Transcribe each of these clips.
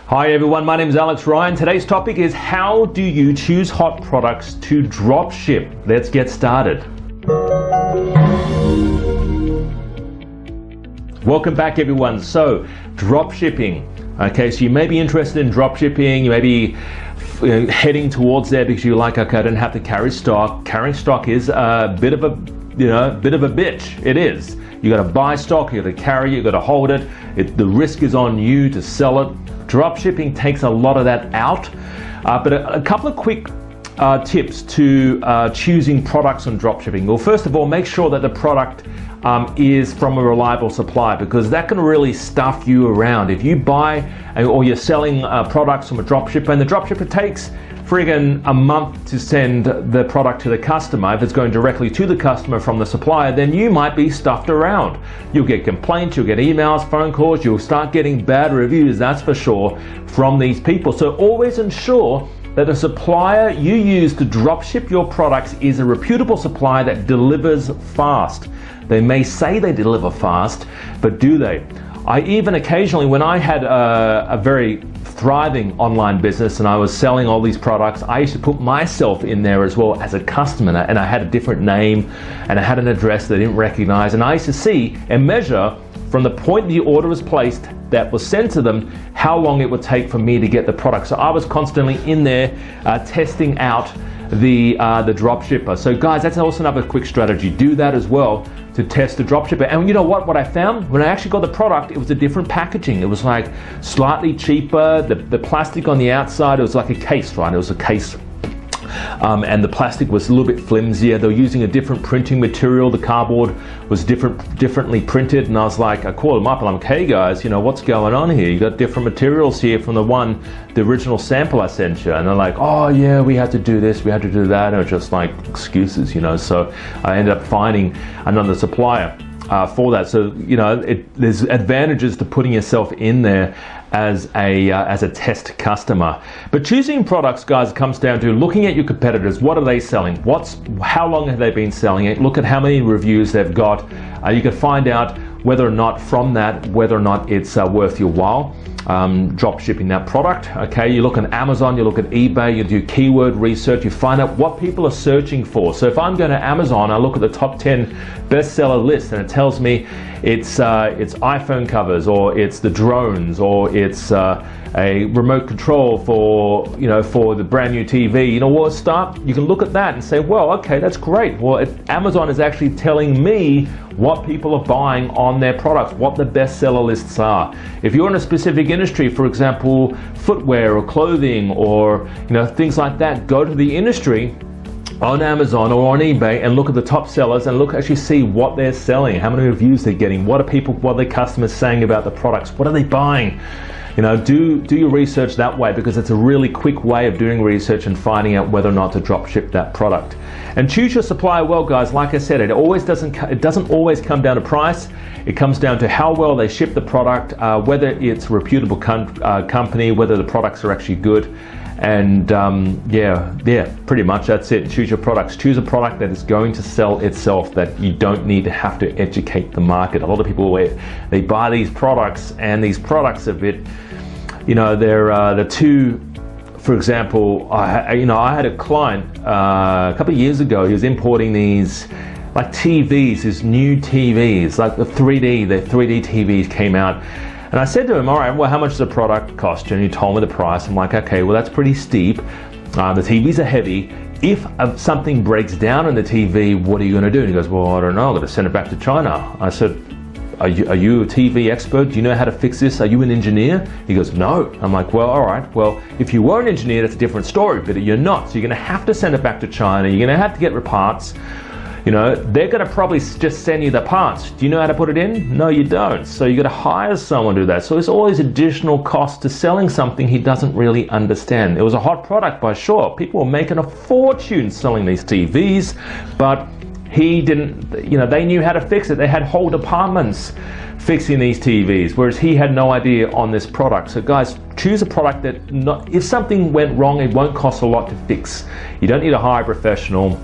Hi everyone, my name is Alex Ryan. Today's topic is how do you choose hot products to drop ship? Let's get started. Welcome back everyone. So, drop shipping. Okay, so you may be interested in drop shipping, you may be heading towards there because you're like, okay, I don't have to carry stock. Carrying stock is a bit of a bitch. It is. You got to buy stock, you got to carry it, you got to hold it. The risk is on you to sell it. Drop shipping takes a lot of that out. But a couple of quick tips to choosing products on drop shipping. Well, first of all, make sure that the product is from a reliable supplier, because that can really stuff you around. If you buy or you're selling products from a drop shipper and the drop shipper takes friggin' a month to send the product to the customer, if it's going directly to the customer from the supplier, then you might be stuffed around. You'll get complaints, you'll get emails, phone calls, you'll start getting bad reviews, that's for sure, from these people. So always ensure that the supplier you use to drop ship your products is a reputable supplier that delivers fast. They may say they deliver fast, but do they? I even occasionally, when I had a very thriving online business and I was selling all these products, I used to put myself in there as well as a customer, and I had a different name and I had an address they didn't recognize, and I used to see and measure from the point the order was placed that was sent to them, how long it would take for me to get the product. So I was constantly in there testing out the drop shipper. So guys, that's also another quick strategy. Do that as well to test the drop shipper. And you know what I found? When I actually got the product, it was a different packaging. It was like slightly cheaper. The plastic on the outside, it was like a case, right? It was a case. And the plastic was a little bit flimsier. They were using a different printing material. The cardboard was differently printed. And I was like, I called them up and I'm like, hey guys, you know, what's going on here? You got different materials here from the original sample I sent you. And they're like, oh yeah, we had to do this, we had to do that. And it was just like excuses, you know. So I ended up finding another supplier for that. So, you know, there's advantages to putting yourself in there as a test customer. But choosing products, guys, comes down to looking at your competitors. What are they selling? How long have they been selling it? Look at how many reviews they've got. You can find out whether or not it's worth your while drop shipping that product. Okay, you look on Amazon, you look at eBay, you do keyword research, you find out what people are searching for. So if I'm going to Amazon, I look at the top 10 bestseller list and it tells me it's iPhone covers, or it's the drones, or it's a remote control for the brand new TV. You know what? You can look at that and say, well, okay, that's great. Well, Amazon is actually telling me what people are buying on their products, what the bestseller lists are. If you're in a specific industry, for example, footwear or clothing or things like that, go to the industry on Amazon or on eBay and look at the top sellers and actually see what they're selling, how many reviews they're getting, what are their customers saying about the products, what are they buying. Do your research that way, because it's a really quick way of doing research and finding out whether or not to drop ship that product. And choose your supplier well, guys. Like I said, it doesn't always come down to price. It comes down to how well they ship the product, whether it's a reputable company, whether the products are actually good. And pretty much that's it. Choose your products. Choose a product that is going to sell itself, that you don't need to have to educate the market. A lot of people, they buy these products, and these products are a bit, they're too. For example, I had a client a couple of years ago. He was importing these like TVs, these new TVs, like the 3D TVs came out. And I said to him, all right, well, how much does the product cost? And he told me the price. I'm like, okay, well, that's pretty steep. The TVs are heavy. If something breaks down in the TV, what are you going to do? And he goes, well, I don't know. I'm going to send it back to China. I said, are you a TV expert? Do you know how to fix this? Are you an engineer? He goes, no. I'm like, well, all right. Well, if you were an engineer, that's a different story, but you're not. So you're going to have to send it back to China. You're going to have to get parts. They're going to probably just send you the parts. Do you know how to put it in? No, you don't. So you got to hire someone to do that. So there's always additional cost to selling something he doesn't really understand. It was a hot product by sure. People were making a fortune selling these TVs, but he didn't, they knew how to fix it. They had whole departments fixing these TVs, whereas he had no idea on this product. So guys, choose a product that if something went wrong, it won't cost a lot to fix. You don't need to hire a professional.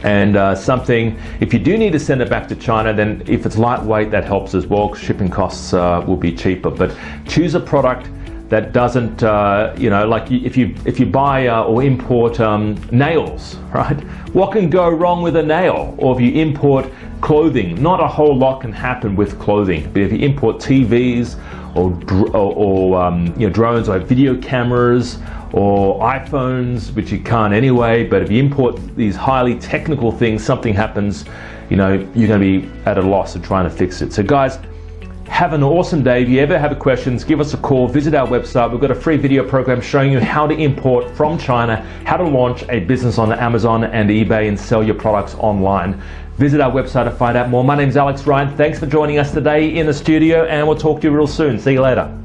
And if you do need to send it back to China, then if it's lightweight, that helps as well, because shipping costs will be cheaper. But choose a product that doesn't, like if you buy or import nails, right? What can go wrong with a nail? Or if you import clothing, not a whole lot can happen with clothing. But if you import TVs or drones or video cameras or iPhones, which you can't anyway, but if you import these highly technical things, something happens, you're going to be at a loss of trying to fix it. So guys, have an awesome day. If you ever have questions, give us a call, visit our website. We've got a free video program showing you how to import from China, how to launch a business on Amazon and eBay and sell your products online. Visit our website to find out more. My name's Alex Ryan. Thanks for joining us today in the studio, and we'll talk to you real soon. See you later.